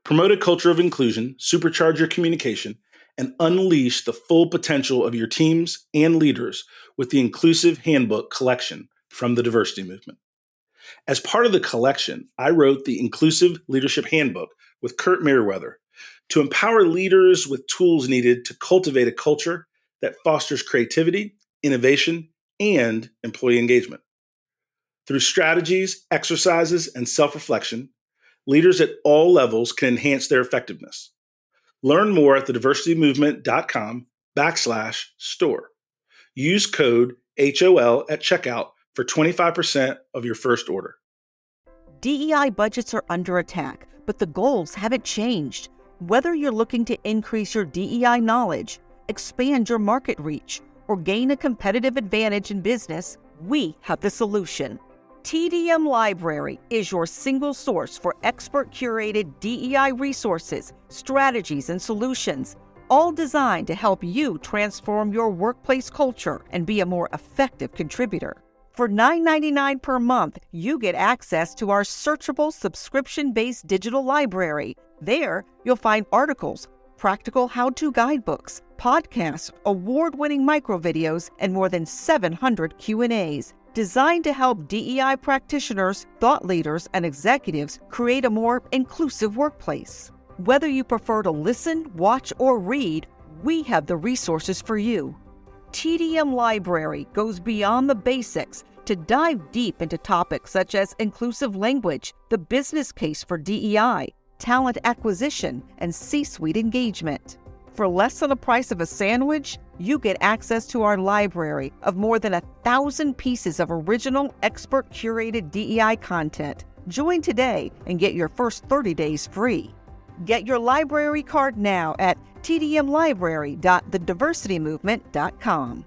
Promote a culture of inclusion, supercharge your communication, and unleash the full potential of your teams and leaders with the Inclusive Handbook collection from the Diversity Movement. As part of the collection, I wrote the Inclusive Leadership Handbook with Kurt Merriweather to empower leaders with tools needed to cultivate a culture that fosters creativity, innovation, and employee engagement. Through strategies, exercises, and self-reflection, leaders at all levels can enhance their effectiveness. Learn more at thediversitymovement.com/store. Use code HOL at checkout for 25% of your first order. DEI budgets are under attack, but the goals haven't changed. Whether you're looking to increase your DEI knowledge, expand your market reach, or gain a competitive advantage in business, we have the solution. TDM Library is your single source for expert-curated DEI resources, strategies, and solutions, all designed to help you transform your workplace culture and be a more effective contributor. For $9.99 per month, you get access to our searchable subscription-based digital library. There, you'll find articles, practical how-to guidebooks, podcasts, award-winning microvideos, and more than 700 Q&As, designed to help DEI practitioners, thought leaders, and executives create a more inclusive workplace. Whether you prefer to listen, watch, or read, we have the resources for you. TDM Library goes beyond the basics to dive deep into topics such as inclusive language, the business case for DEI, talent acquisition, and C-suite engagement. For less than the price of a sandwich, you get access to our library of more than 1,000 pieces of original, expert-curated DEI content. Join today and get your first 30 days free. Get your library card now at tdmlibrary.thediversitymovement.com.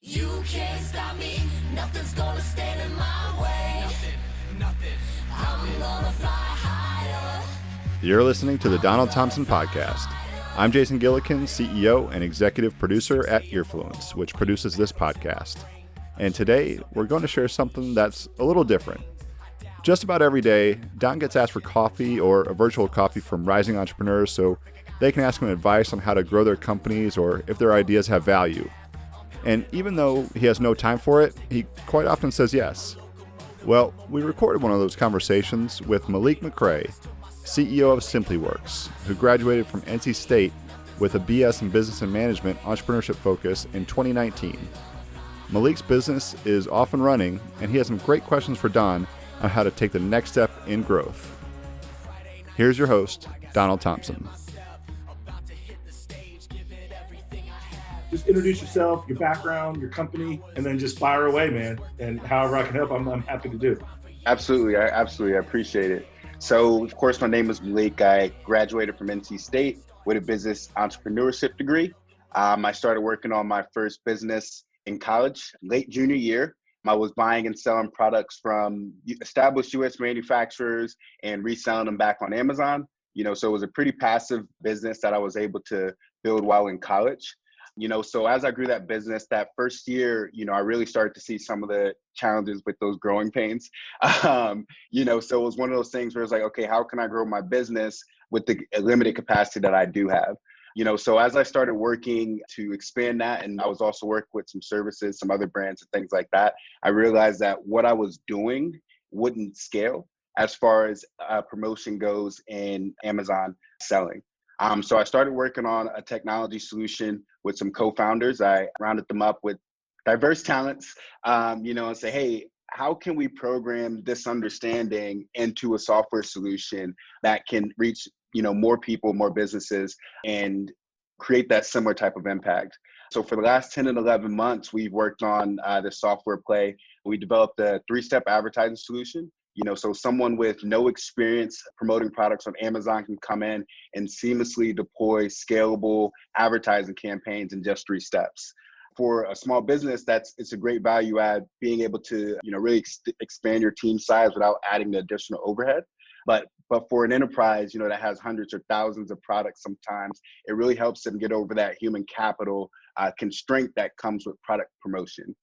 You can't stop me, nothing's gonna stand in my way. Nothing. I'm gonna fly higher. You're listening to the Donald Thompson Podcast. I'm Jason Gillikin, CEO and executive producer at Earfluence, which produces this podcast. And today, we're going to share something that's a little different. Just about every day, Don gets asked for coffee or a virtual coffee from rising entrepreneurs so they can ask him advice on how to grow their companies or if their ideas have value. And even though he has no time for it, he quite often says yes. Well, we recorded one of those conversations with Malik McCray, CEO of Simpliworks, who graduated from NC State with a BS in Business and Management entrepreneurship focus in 2019. Malik's business is off and running, and he has some great questions for Don on how to take the next step in growth. Here's your host, Donald Thompson. Just introduce yourself, your background, your company, and then just fire away, man. And however I can help, I'm happy to do. Absolutely. I appreciate it. So, of course, my name is Malik. I graduated from NC State with a business entrepreneurship degree. I started working on my first business in college, late junior year. I was buying and selling products from established U.S. manufacturers and reselling them back on Amazon. So it was a pretty passive business that I was able to build while in college. So as I grew that business, that first year, I really started to see some of the challenges with those growing pains. So it was one of those things where it's like, okay, how can I grow my business with the limited capacity that I do have? So as I started working to expand that, and I was also working with some services, some other brands and things like that, I realized that what I was doing wouldn't scale as far as promotion goes in Amazon selling. So I started working on a technology solution with some co-founders. I rounded them up with diverse talents, and say, hey, how can we program this understanding into a software solution that can reach, more people, more businesses, and create that similar type of impact? So for the last 10 and 11 months, we've worked on this software play. We developed a 3-step advertising solution. So someone with no experience promoting products on Amazon can come in and seamlessly deploy scalable advertising campaigns in just 3 steps. For a small business, it's a great value add, being able to, really expand your team size without adding the additional overhead. But for an enterprise, that has hundreds or thousands of products sometimes, it really helps them get over that human capital constraint that comes with product promotion.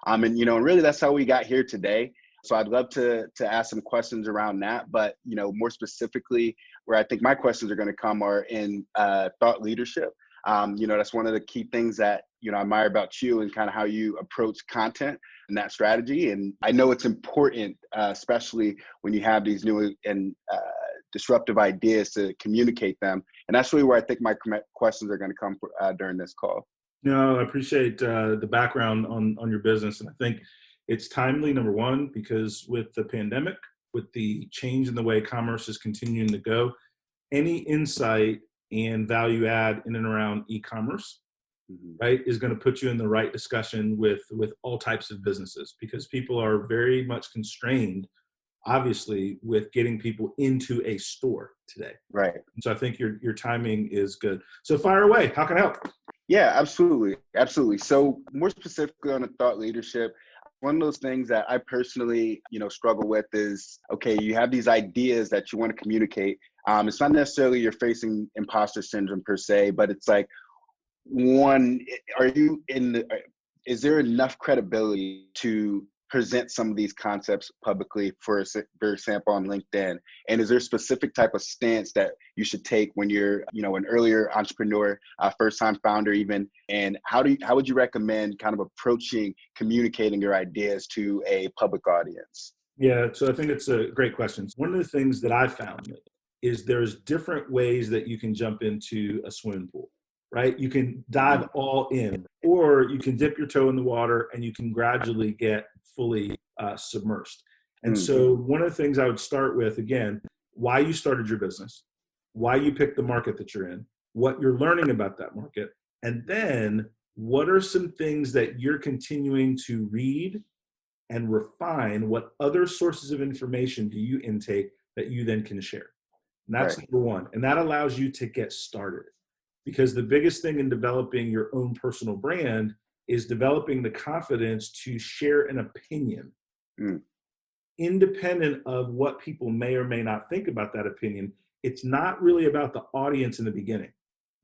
And really that's how we got here today. So I'd love to ask some questions around that, but more specifically, where I think my questions are going to come are in thought leadership. That's one of the key things that I admire about you and kind of how you approach content and that strategy. And I know it's important, especially when you have these new and disruptive ideas, to communicate them. And that's really where I think my questions are going to come during this call. No, I appreciate the background on your business. And I think it's timely, number one, because with the pandemic, with the change in the way commerce is continuing to go, any insight and value add in and around e-commerce, right, is going to put you in the right discussion with all types of businesses, because people are very much constrained, obviously, with getting people into a store today. Right. And so I think your timing is good. So fire away. How can I help? Yeah, absolutely. Absolutely. So more specifically on the thought leadership, one of those things that I personally, struggle with is, okay, you have these ideas that you want to communicate. It's not necessarily you're facing imposter syndrome per se, but it's like, one, is there enough credibility to present some of these concepts publicly, for example, on LinkedIn? And is there a specific type of stance that you should take when you're, an earlier entrepreneur, first-time founder even? And how would you recommend kind of approaching communicating your ideas to a public audience? Yeah, so I think it's a great question. One of the things that I found is there's different ways that you can jump into a swimming pool, right? You can dive all in, or you can dip your toe in the water and you can gradually get fully submersed. And so one of the things I would start with, again, why you started your business, why you picked the market that you're in, what you're learning about that market, and then what are some things that you're continuing to read and refine. What other sources of information do you intake that you then can share? And that's number one. And that allows you to get started. Because the biggest thing in developing your own personal brand is developing the confidence to share an opinion, independent of what people may or may not think about that opinion. It's not really about the audience in the beginning.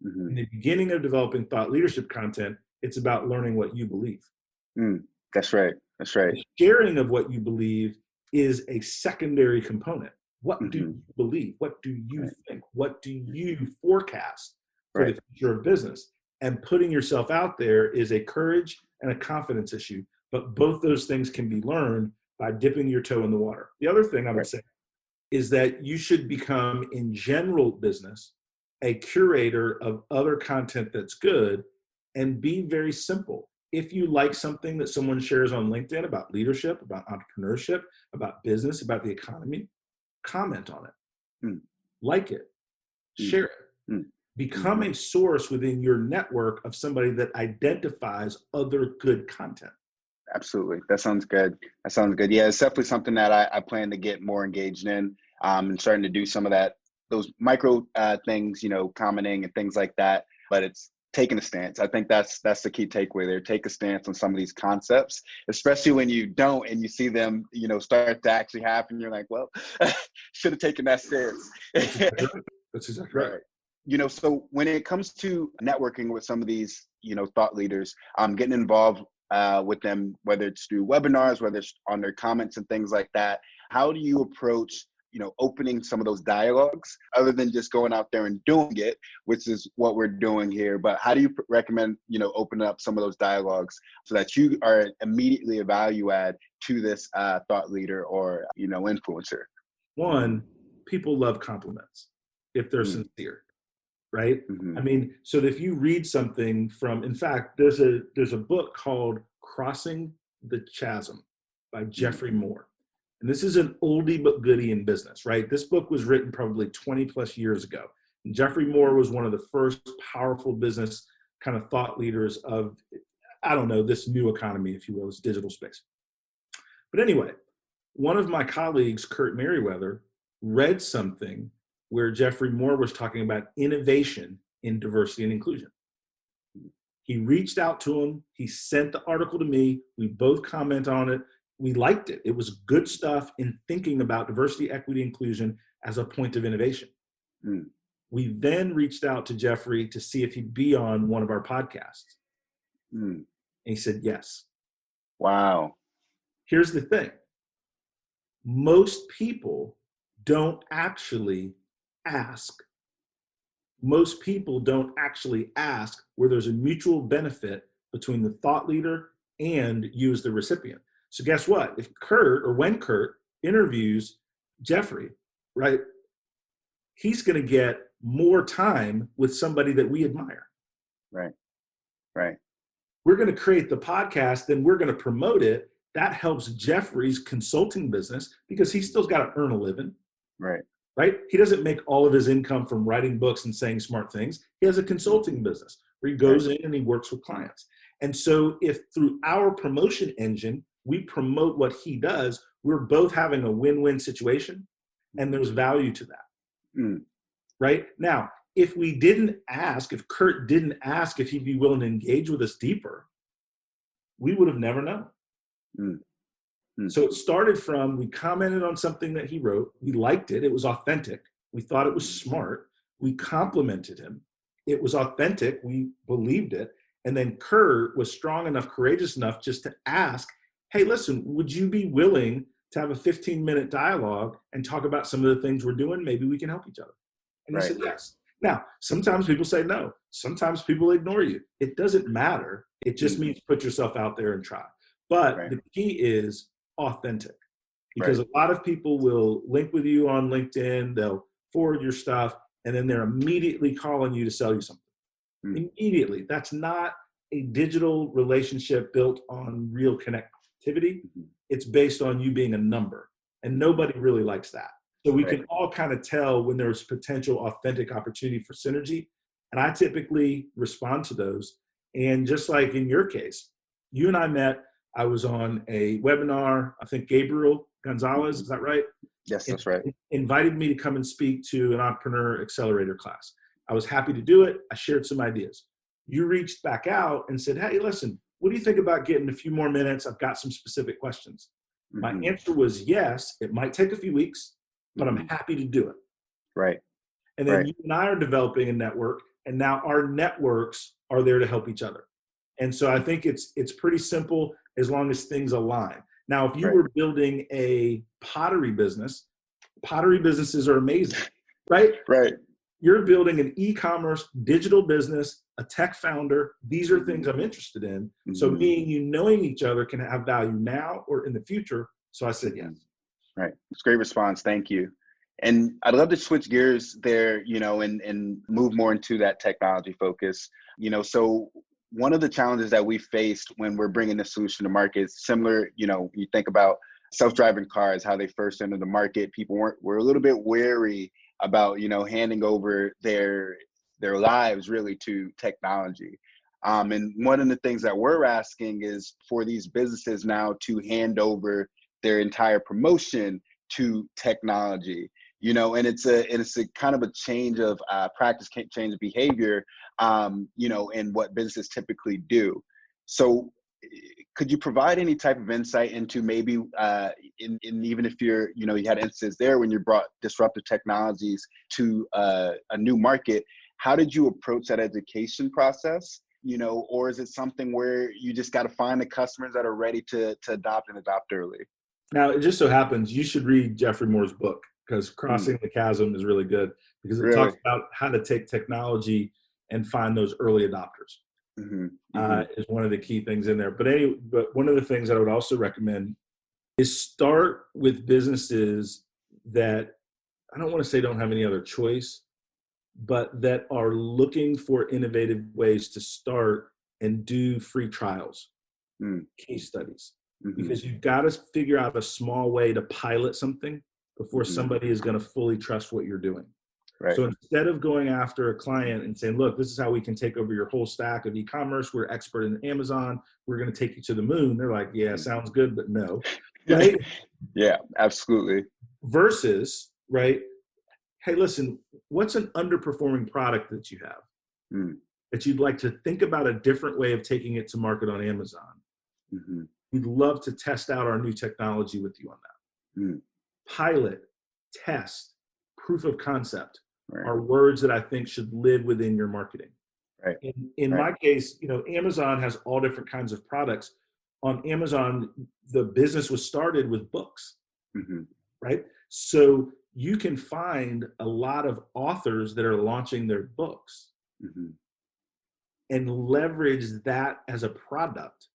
In the beginning of developing thought leadership content, it's about learning what you believe. That's right. That's right. The sharing of what you believe is a secondary component. What do you believe? What do you think? What do you forecast for the future of business? And putting yourself out there is a courage and a confidence issue. But both those things can be learned by dipping your toe in the water. The other thing I would say is that you should become, in general business, a curator of other content that's good, and be very simple. If you like something that someone shares on LinkedIn about leadership, about entrepreneurship, about business, about the economy, comment on it, like it, share it. Become a source within your network of somebody that identifies other good content. Absolutely. That sounds good. That sounds good. Yeah, it's definitely something that I plan to get more engaged in, and starting to do some of that, those micro things, commenting and things like that. But it's taking a stance. I think that's the key takeaway there. Take a stance on some of these concepts, especially when you don't and you see them, start to actually happen. You're like, well, should have taken that stance. That's exactly right. So when it comes to networking with some of these, thought leaders, getting involved with them, whether it's through webinars, whether it's on their comments and things like that, how do you approach opening some of those dialogues, other than just going out there and doing it, which is what we're doing here? But how do you recommend, opening up some of those dialogues so that you are immediately a value add to this thought leader or, influencer? One, people love compliments if they're sincere, right? I mean, so if you read something from, in fact, there's a book called Crossing the Chasm by Jeffrey Moore. And this is an oldie but goodie in business, right? This book was written probably 20 plus years ago. And Jeffrey Moore was one of the first powerful business kind of thought leaders of, this new economy, if you will, this digital space. But anyway, one of my colleagues, Kurt Merriweather, read something where Jeffrey Moore was talking about innovation in diversity and inclusion. He reached out to him. He sent the article to me. We both comment on it. We liked it. It was good stuff in thinking about diversity, equity, inclusion as a point of innovation. We then reached out to Jeffrey to see if he'd be on one of our podcasts. And he said yes. Wow. Here's the thing. Most people don't actually ask. Most people don't actually ask where there's a mutual benefit between the thought leader and you as the recipient. So guess what? If Kurt, or when Kurt interviews Jeffrey, right, he's going to get more time with somebody that we admire. Right. Right. We're going to create the podcast, then we're going to promote it. That helps Jeffrey's consulting business because he's still got to earn a living. Right. Right? He doesn't make all of his income from writing books and saying smart things. He has a consulting business where he goes in and he works with clients. And so if through our promotion engine, we promote what he does, we're both having a win-win situation and there's value to that. Right? Now, if we didn't ask, if Kurt didn't ask if he'd be willing to engage with us deeper, we would have never known. So it started from, we commented on something that he wrote. We liked it. It was authentic. We thought it was smart. We complimented him. It was authentic. We believed it. And then Kurt was strong enough, courageous enough just to ask, hey, listen, would you be willing to have a 15-minute dialogue and talk about some of the things we're doing? Maybe we can help each other. And he said yes. Now, sometimes people say no. Sometimes people ignore you. It doesn't matter. It just means put yourself out there and try. But the key is authentic, because a lot of people will link with you on LinkedIn, they'll forward your stuff, and then they're immediately calling you to sell you something. Immediately. That's not a digital relationship built on real connectivity. It's based on you being a number, and nobody really likes that. So we can all kind of tell when there's potential authentic opportunity for synergy. And I typically respond to those. And just like in your case, you and I met, I was on a webinar, I think Gabriel Gonzalez, is that right? Yes, that's right. Invited me to come and speak to an entrepreneur accelerator class. I was happy to do it. I shared some ideas. You reached back out and said, hey, listen, what do you think about getting a few more minutes? I've got some specific questions. My answer was yes. It might take a few weeks, but I'm happy to do it. Right. And then you and I are developing a network, and now our networks are there to help each other. And so I think it's pretty simple as long as things align. Now, if you were building a pottery business, pottery businesses are amazing, right? Right. You're building an e-commerce digital business, a tech founder. These are things I'm interested in. So me and you knowing each other can have value now or in the future. So I said yes. Right. It's a great response. Thank you. And I'd love to switch gears there, and move more into that technology focus. So one of the challenges that we faced when we're bringing this solution to market is similar, you think about self-driving cars, how they first entered the market. People were a little bit wary about, handing over their lives really to technology. And one of the things that we're asking is for these businesses now to hand over their entire promotion to technology, and it's a kind of a change of practice, change of behavior, in what businesses typically do. So could you provide any type of insight into maybe, in even if you had instances there when you brought disruptive technologies to a new market, how did you approach that education process? Or is it something where you just got to find the customers that are ready to adopt and adopt early? Now, it just so happens you should read Jeffrey Moore's book, because Crossing the Chasm is really good, because it talks about how to take technology and find those early adopters. Is one of the key things in there. But one of the things I would also recommend is start with businesses that, I don't want to say don't have any other choice, but that are looking for innovative ways to start and do free trials, case studies. Because you've got to figure out a small way to pilot something before somebody is going to fully trust what you're doing. Right. So instead of going after a client and saying, look, this is how we can take over your whole stack of e-commerce, we're expert in Amazon, we're going to take you to the moon. They're like, yeah, sounds good, but no. Right? Yeah, absolutely. Versus, right, hey, listen, what's an underperforming product that you have that you'd like to think about a different way of taking it to market on Amazon? We'd love to test out our new technology with you on that. Pilot, test, proof of concept are words that I think should live within your marketing. In my case, Amazon has all different kinds of products. on Amazon, the business was started with books, Mm-hmm. right? So you can find a lot of authors that are launching their books Mm-hmm. and leverage that as a product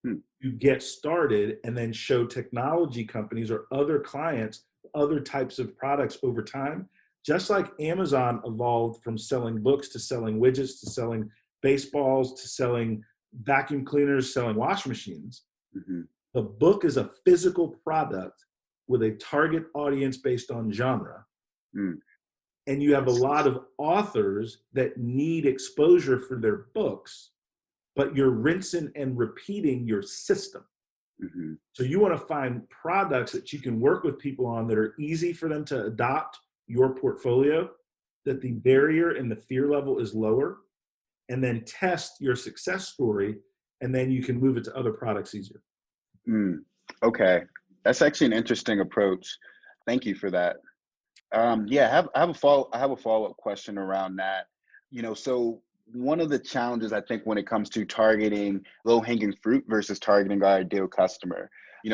to get started, and then show technology companies or other clients other types of products over time. Just like Amazon evolved from selling books to selling widgets to selling baseballs to selling vacuum cleaners, selling washing machines. Mm-hmm. The book is a physical product with a target audience based on genre. Mm. And you have a lot of authors that need exposure for their books, but you're rinsing and repeating your system. Mm-hmm. So you want to find products that you can work with people on that are easy for them to adopt your portfolio, that the barrier and the fear level is lower, and then test your success story, and then you can move it to other products easier. Mm. Okay. That's actually an interesting approach. Thank you for that. Yeah, I have a follow-up question around that. So one of the challenges I think when it comes to targeting low-hanging fruit versus targeting our ideal customer,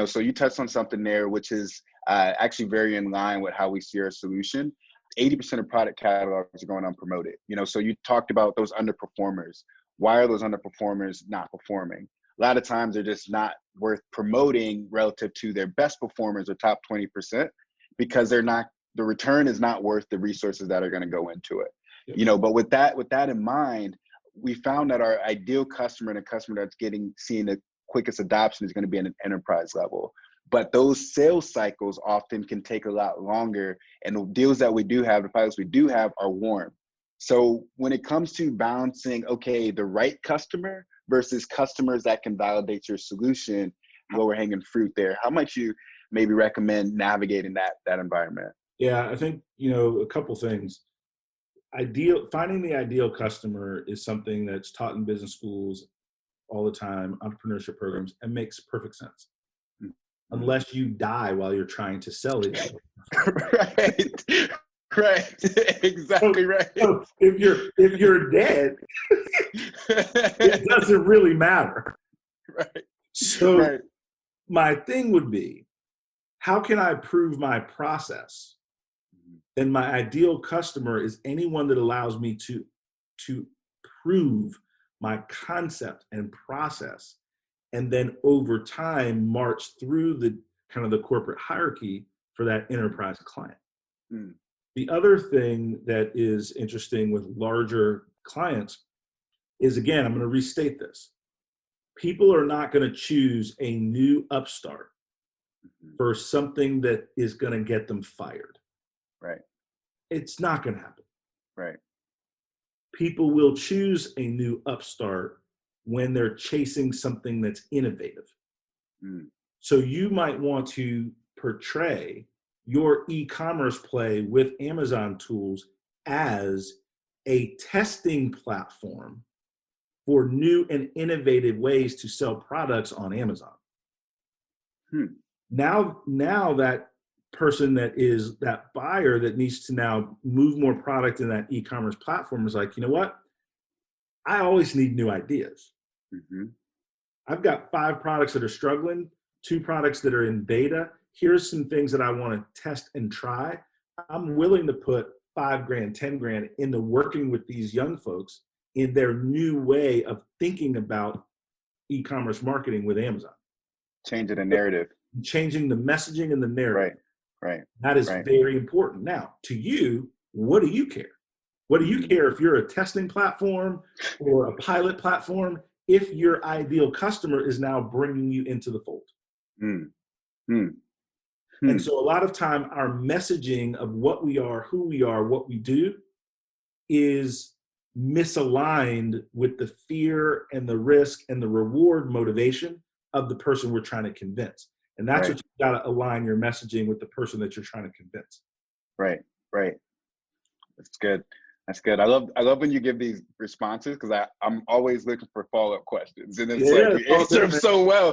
so you touched on something there, which is actually very in line with how we see our solution. 80% of product catalogs are going unpromoted. So you talked about those underperformers. Why are those underperformers not performing? A lot of times they're just not worth promoting relative to their best performers or top 20% because the return is not worth the resources that are going to go into it. Yep. But with that in mind, we found that our ideal customer and a customer that's seeing the quickest adoption is going to be at an enterprise level. But those sales cycles often can take a lot longer, and the deals that we do have, the pilots we do have, are warm. So when it comes to balancing, okay, the right customer versus customers that can validate your solution, lower hanging fruit there, how might you maybe recommend navigating that environment? Yeah, I think, a couple things. Finding the ideal customer is something that's taught in business schools all the time, entrepreneurship programs, and makes perfect sense. Unless you die while you're trying to sell the ideal customer. Right. Exactly right. So if you're dead, it doesn't really matter. Right. So Right. my thing would be, how can I prove my process? And my ideal customer is anyone that allows me to prove my concept and process, and then over time march through the kind of the corporate hierarchy for that enterprise client. Mm. The other thing that is interesting with larger clients is, again, I'm going to restate this. People are not going to choose a new upstart for something that is going to get them fired. Right. It's not going to happen. Right. People will choose a new upstart when they're chasing something that's innovative. Mm. So you might want to portray your e-commerce play with Amazon tools as a testing platform for new and innovative ways to sell products on Amazon. Now that person that is that buyer that needs to now move more product in that e-commerce platform is like, you know what? I always need new ideas. Mm-hmm. I've got 5 products that are struggling, 2 products that are in beta. Here's some things that I want to test and try. I'm willing to put $5,000, $10,000 into working with these young folks in their new way of thinking about e-commerce marketing with Amazon. Changing the narrative. Changing the messaging and the narrative. Right. That is very important. Now, to you, what do you care? What do you care if you're a testing platform or a pilot platform if your ideal customer is now bringing you into the fold? And so a lot of time, our messaging of what we are, who we are, what we do is misaligned with the fear and the risk and the reward motivation of the person we're trying to convince. And that's what you got to align your messaging with the person that you're trying to convince. Right. That's good. I love when you give these responses, because I'm always looking for follow-up questions, and it's like you answer them so well.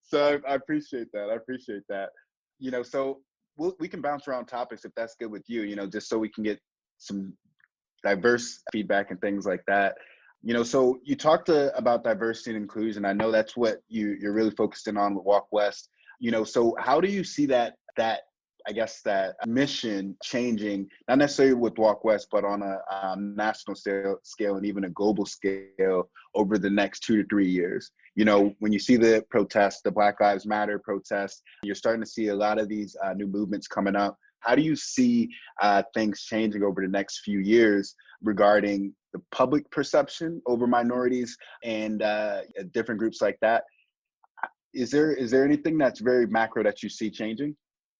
So I appreciate that. So we can bounce around topics if that's good with you. Just so we can get some diverse feedback and things like that. So you talked about diversity and inclusion. I know that's what you're really focusing on with Walk West. So how do you see that I guess that mission changing, not necessarily with Walk West, but on a national scale and even a global scale over the next 2 to 3 years? When you see the protests, the Black Lives Matter protests, you're starting to see a lot of these new movements coming up. How do you see things changing over the next few years regarding the public perception over minorities and different groups like that? Is there anything that's very macro that you see changing?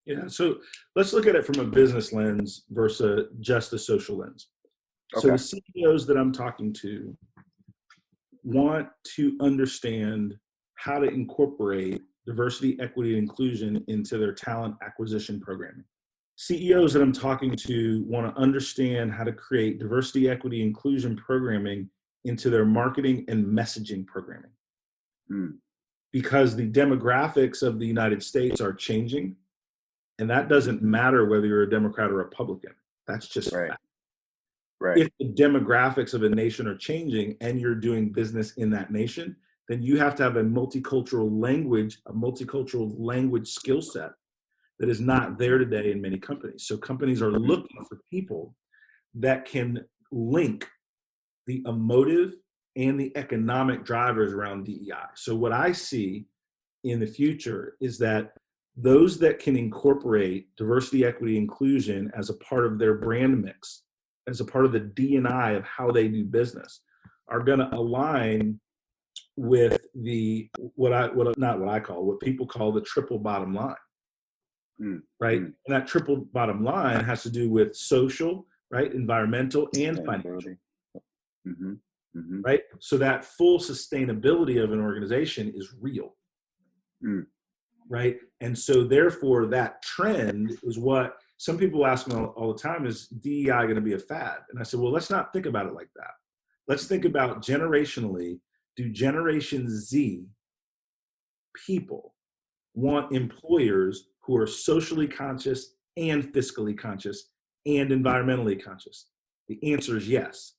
Yeah, so let's look at it from a business lens versus just a social lens. So Okay. the CEOs that I'm talking to want to understand how to incorporate diversity, equity, and inclusion into their talent acquisition programming. CEOs that I'm talking to want to understand how to create diversity, equity, inclusion programming into their marketing and messaging programming. Because the demographics of the United States are changing. And that doesn't matter whether you're a Democrat or Republican. That's just Right. fact. Right. If the demographics of a nation are changing and you're doing business in that nation, then you have to have a multicultural language skill set that is not there today in many companies. So companies are looking for people that can link the emotive and the economic drivers around DEI. So what I see in the future is that those that can incorporate diversity, equity, inclusion as a part of their brand mix, as a part of the D&I of how they do business, are going to align with what people call the triple bottom line, right? And that triple bottom line has to do with social, right, environmental, and financial, right? So that full sustainability of an organization is real. Right. And so therefore that trend is what some people ask me all the time, is DEI going to be a fad? And I said, well, let's not think about it like that. Let's think about generationally, do Generation Z people want employers who are socially conscious and fiscally conscious and environmentally conscious? The answer is yes.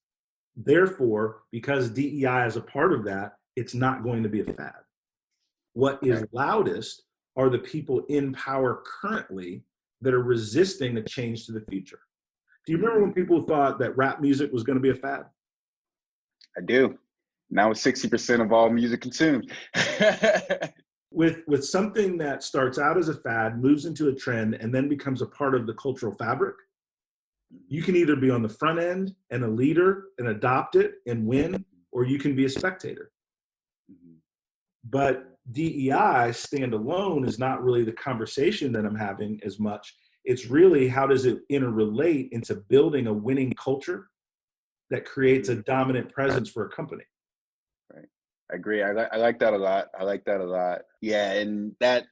Therefore, because DEI is a part of that, it's not going to be a fad. What is loudest are the people in power currently that are resisting a change to the future. Do you remember when people thought that rap music was going to be a fad? I do. Now it's 60% of all music consumed. With something that starts out as a fad, moves into a trend, and then becomes a part of the cultural fabric, you can either be on the front end and a leader and adopt it and win, or you can be a spectator. But DEI standalone is not really the conversation that I'm having as much. It's really, how does it interrelate into building a winning culture that creates a dominant presence for a company? Right. I agree. I like that a lot. Yeah. And that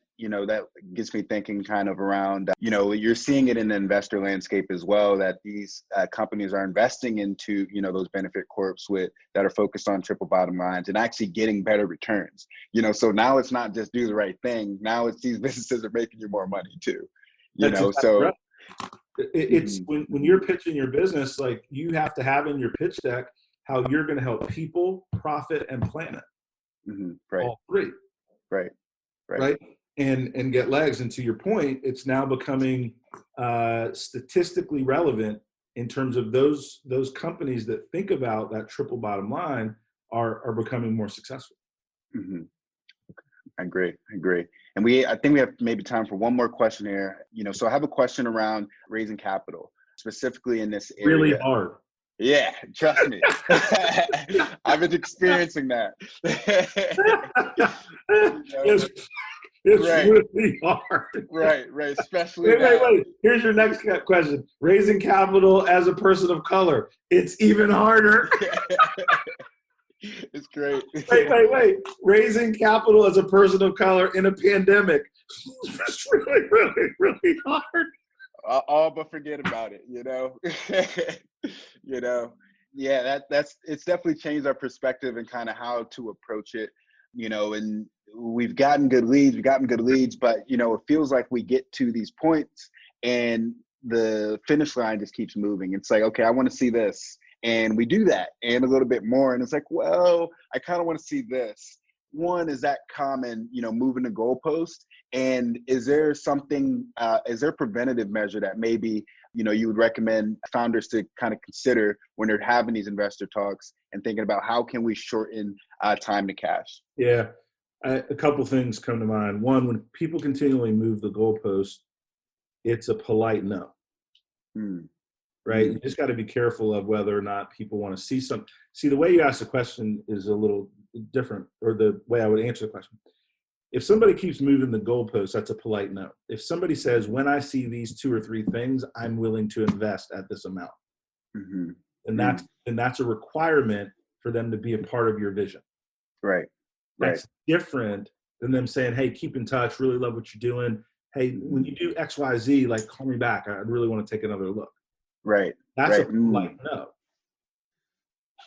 gets me thinking kind of around, you're seeing it in the investor landscape as well, that these companies are investing into, those benefit corps that are focused on triple bottom lines and actually getting better returns. So now it's not just do the right thing. Now it's these businesses are making you more money too. Exactly right. It's when you're pitching your business, like, you have to have in your pitch deck how you're going to help people, profit, and planet. Right. All three. Right. And get legs. And to your point, it's now becoming statistically relevant in terms of those companies that think about that triple bottom line are becoming more successful. I agree. And I think we have maybe time for one more question here. So I have a question around raising capital, specifically in this area. Really hard. Yeah, trust me. I've been experiencing that. It's really hard. Right. Especially wait. Here's your next question. Raising capital as a person of color. It's even harder. It's great. Wait. Raising capital as a person of color in a pandemic. It's really hard. All but forget about it, Yeah, it's definitely changed our perspective and kind of how to approach it, and we've gotten good leads, but it feels like we get to these points and the finish line just keeps moving. It's like, okay, I want to see this. And we do that and a little bit more. And it's like, well, I kind of want to see this. One, is that common, moving the goalpost? And is there something, is there a preventative measure that maybe, you would recommend founders to kind of consider when they're having these investor talks and thinking about how can we shorten time to cash? Yeah. A couple things come to mind. One, when people continually move the goalpost, it's a polite no. Right? You just got to be careful of whether or not people want to see something. See, the way you ask the question is a little different, or the way I would answer the question. If somebody keeps moving the goalpost, that's a polite no. If somebody says, when I see these 2 or 3 things, I'm willing to invest at this amount. And that's a requirement for them to be a part of your vision. Right. That's different than them saying, hey, keep in touch, really love what you're doing. Hey, when you do X, Y, Z, like, call me back. I really want to take another look. Right. That's a polite no.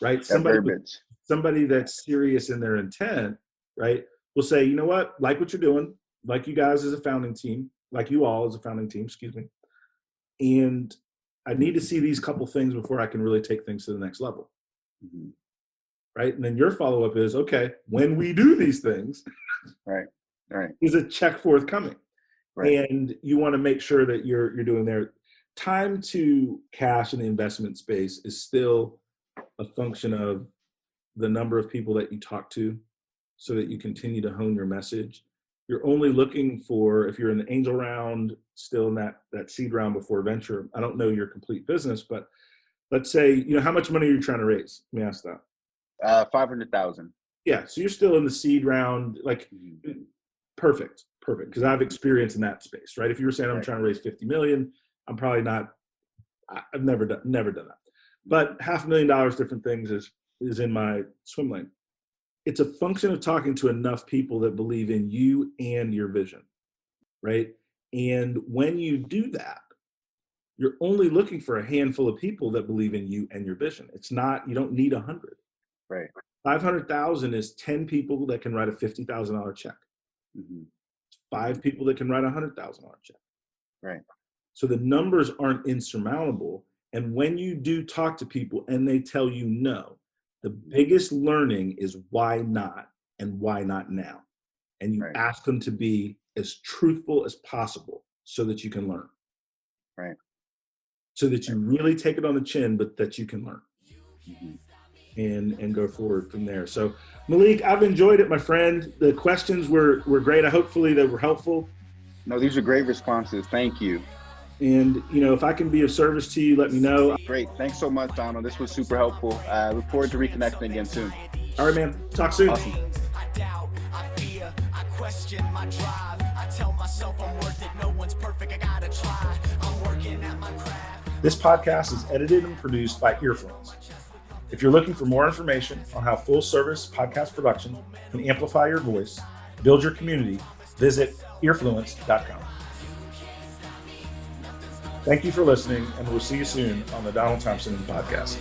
Right? Somebody that's serious in their intent, right, will say, you know what, like what you're doing, like you guys as a founding team, like you all as a founding team, excuse me. And I need to see these couple things before I can really take things to the next level. Right? And then your follow-up is, okay, when we do these things, right, is a check forthcoming. And you want to make sure that you're doing their time to cash in the investment space is still a function of the number of people that you talk to so that you continue to hone your message. You're only looking for, if you're in the angel round, still in that seed round before venture, I don't know your complete business, but let's say, how much money are you trying to raise? Let me ask that. 500,000. Yeah. So you're still in the seed round, like perfect. Because I've experienced in that space, right? If you were saying I'm trying to raise 50 million, I'm probably not, I've never done that. But $500,000 different things is in my swim lane. It's a function of talking to enough people that believe in you and your vision, right? And when you do that, you're only looking for a handful of people that believe in you and your vision. It's not, you don't need 100. Right. 500,000 is 10 people that can write a $50,000 check. 5 people that can write a $100,000 check. Right. So the numbers aren't insurmountable. And when you do talk to people and they tell you no, the biggest learning is why not and why not now. And you ask them to be as truthful as possible so that you can learn. Right. So that you really take it on the chin, but that you can learn. And go forward from there. So Malik, I've enjoyed it, my friend. The questions were great. Hopefully they were helpful. No, these are great responses. Thank you. And, if I can be of service to you, let me know. Great. Thanks so much, Donald. This was super helpful. I look forward to reconnecting again soon. All right, man. Talk soon. Awesome. I doubt, I fear, I question my drive. I tell myself I'm worth it. No one's perfect. I gotta try. I'm working at my craft. This podcast is edited and produced by Earfluence. If you're looking for more information on how full-service podcast production can amplify your voice, build your community, visit earfluence.com. Thank you for listening, and we'll see you soon on the Donald Thompson Podcast.